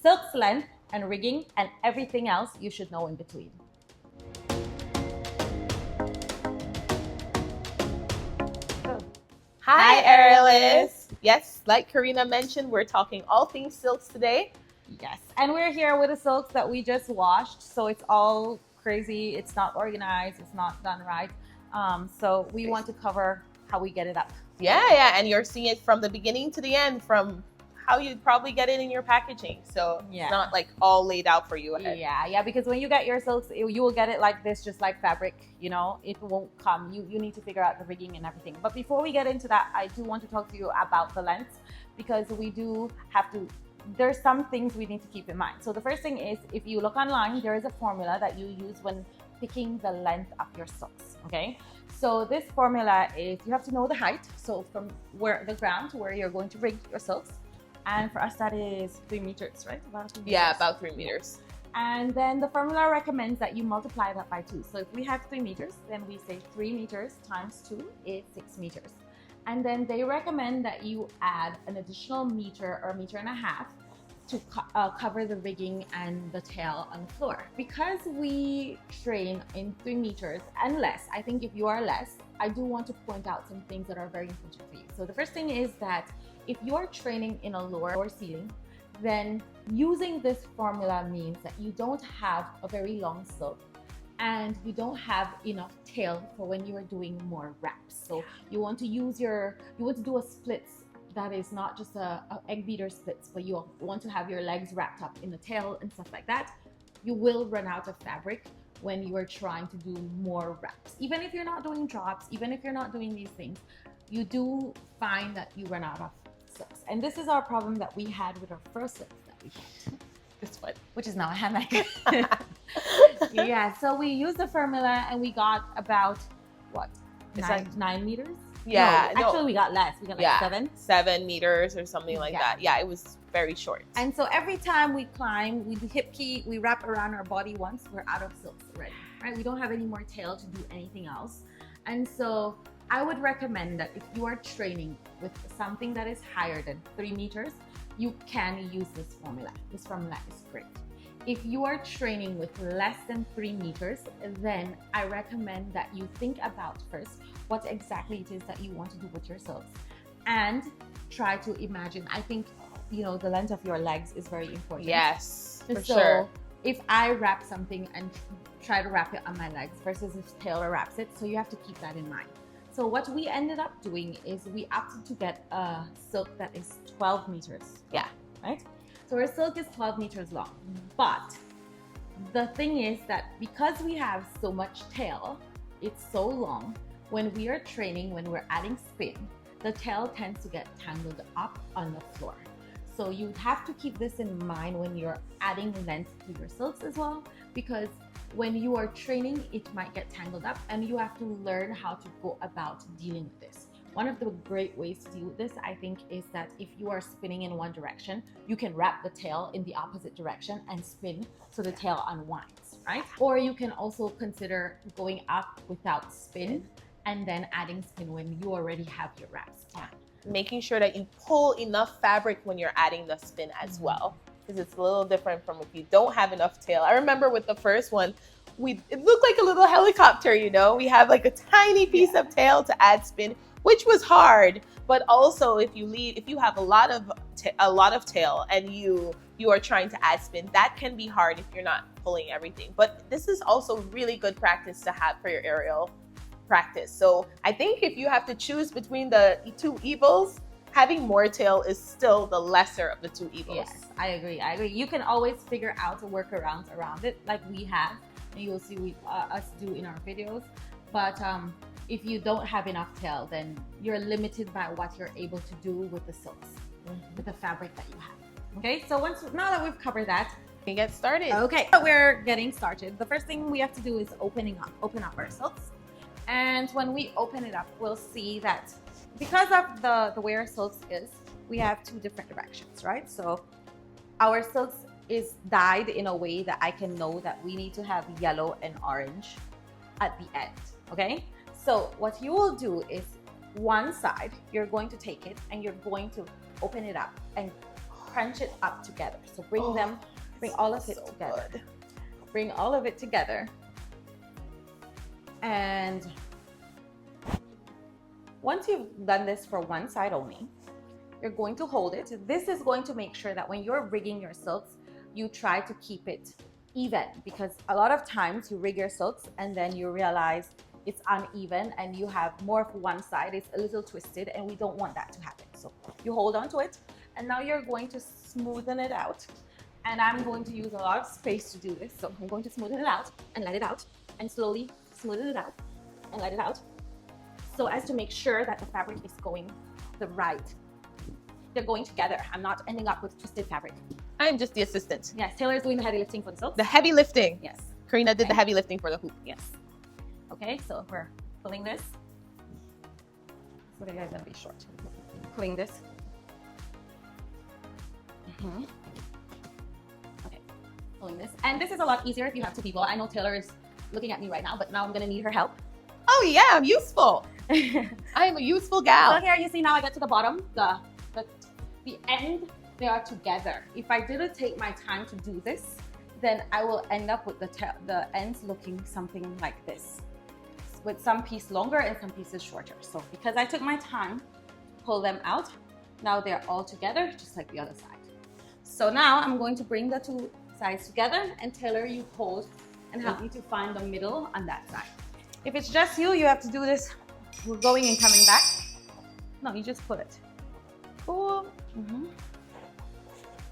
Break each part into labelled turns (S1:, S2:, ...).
S1: silk's length and rigging and everything else you should know in between.
S2: Hi, Aerialist. Yes, like Karina mentioned, we're talking all things silks today.
S1: Yes, and we're here with the silks that we just washed, so it's all crazy. It's not organized. It's not done right. So we want to cover how we get it up.
S2: Yeah, and you're seeing it from the beginning to the end, from how you'd probably get it in your packaging. So it's not like all laid out for you ahead.
S1: Yeah, because when you get your silks, you will get it like this, just like fabric, you know, it won't come. You need to figure out the rigging and everything. But before we get into that, I do want to talk to you about the lengths, because we do have to, there's some things we need to keep in mind. So the first thing is, if you look online, there is a formula that you use when picking the length of your silks, okay? So this formula is, you have to know the height. So from where the ground to where you're going to rig your silks. And for us, that is 3 meters, right? About 3 meters.
S2: Yeah, about 3 meters.
S1: And then the formula recommends that you multiply that by 2. So if we have 3 meters, then we say 3 meters times 2 is 6 meters. And then they recommend that you add an additional meter or meter and a half to cover the rigging and the tail on the floor. Because we train in 3 meters and less, I think if you are less, I do want to point out some things that are very important for you. So the first thing is that if you're training in a lower ceiling, then using this formula means that you don't have a very long silk and you don't have enough tail for when you are doing more wraps. So you want to use you want to do a splits that is not just a egg beater splits, but you want to have your legs wrapped up in the tail and stuff like that. You will run out of fabric when you are trying to do more wraps. Even if you're not doing drops, even if you're not doing these things, you do find that you run out of silks. And this is our problem that we had with our first silks that we had.
S2: This one.
S1: Which is now a hammock. Yeah, so we used the formula and we got about, what, 9 meters?
S2: Yeah.
S1: No, actually we got less. We got like
S2: 7 meters or something like that. Yeah, it was very short.
S1: And so every time we climb, we do hip key, we wrap around our body once, we're out of silks already, right? We don't have any more tail to do anything else. And so I would recommend that if you are training with something that is higher than 3 meters, you can use this formula. This formula is great. If you are training with less than 3 meters, then I recommend that you think about first what exactly it is that you want to do with your silks and try to imagine. I think, you know, the length of your legs is very important.
S2: Yes, for
S1: so
S2: sure.
S1: If I wrap something and try to wrap it on my legs versus if Taylor wraps it, so you have to keep that in mind. So what we ended up doing is we opted to get a silk that is 12 meters.
S2: Yeah.
S1: Right? So our silk is 12 meters long. But the thing is that because we have so much tail, it's so long, when we are training, when we're adding spin, the tail tends to get tangled up on the floor. So you have to keep this in mind when you're adding length to your silks as well, because when you are training, it might get tangled up and you have to learn how to go about dealing with this. One of the great ways to deal with this, I think, is that if you are spinning in one direction, you can wrap the tail in the opposite direction and spin so the tail unwinds, right? Or you can also consider going up without spin and then adding spin when you already have your wraps on.
S2: Making sure that you pull enough fabric when you're adding the spin as well, because it's a little different from if you don't have enough tail. I remember with the first one, it looked like a little helicopter, you know? We have like a tiny piece of tail to add spin, which was hard. But also if you have a lot of tail and you are trying to add spin, that can be hard if you're not pulling everything. But this is also really good practice to have for your aerial practice. So I think if you have to choose between the two evils, having more tail is still the lesser of the two evils.
S1: Yes, I agree. You can always figure out a workaround around it, like we have, and you'll see us do in our videos. But if you don't have enough tail, then you're limited by what you're able to do with the silks, with the fabric that you have. Okay, so now that we've covered that,
S2: we can get started.
S1: Okay, so we're getting started. The first thing we have to do is open up our silks. And when we open it up, we'll see that because of the way our silks is, we have two different directions, right? So our silks is dyed in a way that I can know that we need to have yellow and orange at the end, okay? So what you will do is one side, you're going to take it and you're going to open it up and crunch it up together. So bring all of it together.
S2: Good.
S1: Bring all of it together. And once you've done this for one side only, you're going to hold it. This is going to make sure that when you're rigging your silks, you try to keep it even, because a lot of times you rig your silks and then you realize it's uneven and you have more of one side, it's a little twisted, and we don't want that to happen. So you hold on to it, and now you're going to smoothen it out. And I'm going to use a lot of space to do this. So I'm going to smoothen it out and let it out, and slowly smoothen it out and let it out, so as to make sure that the fabric is going they're going together. I'm not ending up with twisted fabric.
S2: I'm just the assistant.
S1: Yes, Taylor is doing the heavy lifting for the silk.
S2: The heavy lifting.
S1: Yes.
S2: Karina did the heavy lifting for the hoop.
S1: Yes. Okay, so we're pulling this. So the guy's gonna be short. Pulling this. Okay, pulling this. And this is a lot easier if you have two people. I know Taylor is looking at me right now, but now I'm gonna need her help.
S2: Oh yeah, I'm useful. I am a useful gal.
S1: So here you see now I get to the bottom, the end, they are together. If I didn't take my time to do this, then I will end up with the ends looking something like this, with some piece longer and some pieces shorter. So because I took my time to pull them out, now they're all together, just like the other side. So now I'm going to bring the two sides together, and Taylor, you hold and help me to find the middle on that side. If it's just you, you have to do this. We're going and coming back. No, you just put it.
S2: Cool.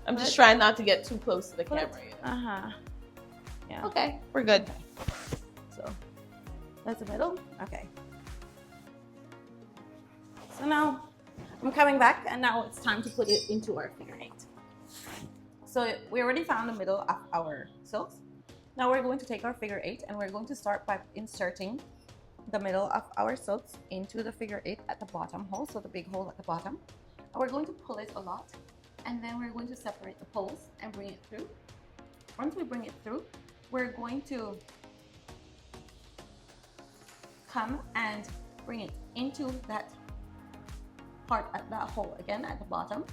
S2: I'm just trying not to get too close to the camera.
S1: Yeah.
S2: Okay, we're good.
S1: Okay. So that's the middle. Okay. So now I'm coming back, and now it's time to put it into our figure eight. So we already found the middle of our silks. Now we're going to take our figure eight, and we're going to start by inserting the middle of our silks into the figure eight at the bottom hole, so the big hole at the bottom. And we're going to pull it a lot, and then we're going to separate the poles and bring it through. Once we bring it through, we're going to come and bring it into that part at that hole again at the bottom.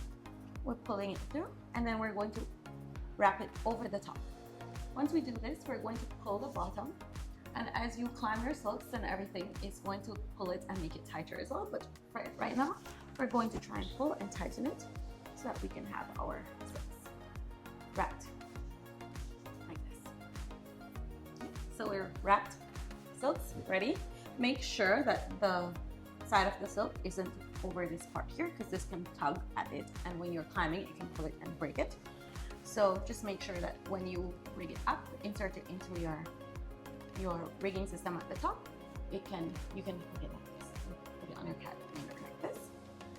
S1: We're pulling it through, and then we're going to wrap it over the top. Once we do this, we're going to pull the bottom, and as you climb your silks and everything, it's going to pull it and make it tighter as well. But right now, we're going to try and pull and tighten it so that we can have our silks wrapped like this. So we're wrapped silks, ready. Make sure that the side of the silk isn't over this part here, because this can tug at it, and when you're climbing, it can pull it and break it. So just make sure that when you rig it up, insert it into your rigging system at the top, you can put it like this. Put it on your cat like this,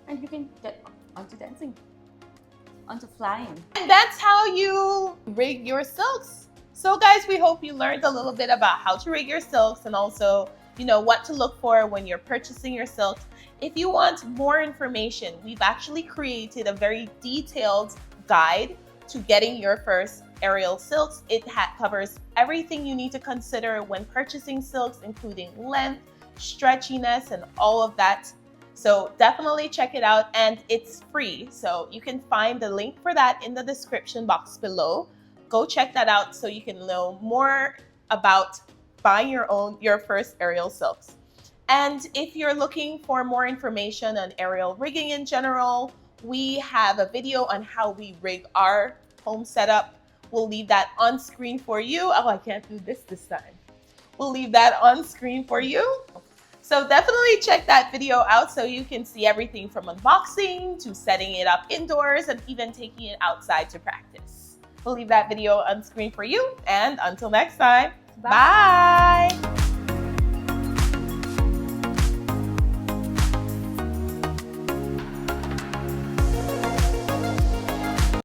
S1: and you can get onto dancing, onto flying.
S2: And that's how you rig your silks. So guys, we hope you learned a little bit about how to rig your silks, and also, you know, what to look for when you're purchasing your silks. If you want more information, we've actually created a very detailed guide to getting your first aerial silks. It covers everything you need to consider when purchasing silks, including length, stretchiness, and all of that. So definitely check it out, and it's free. So you can find the link for that in the description box below. Go check that out so you can know more about buying your first aerial silks. And if you're looking for more information on aerial rigging in general, we have a video on how we rig our home setup. We'll leave that on screen for you. Oh, I can't do this time. We'll leave that on screen for you. So definitely check that video out so you can see everything from unboxing to setting it up indoors and even taking it outside to practice. We'll leave that video on screen for you. And until next time, bye.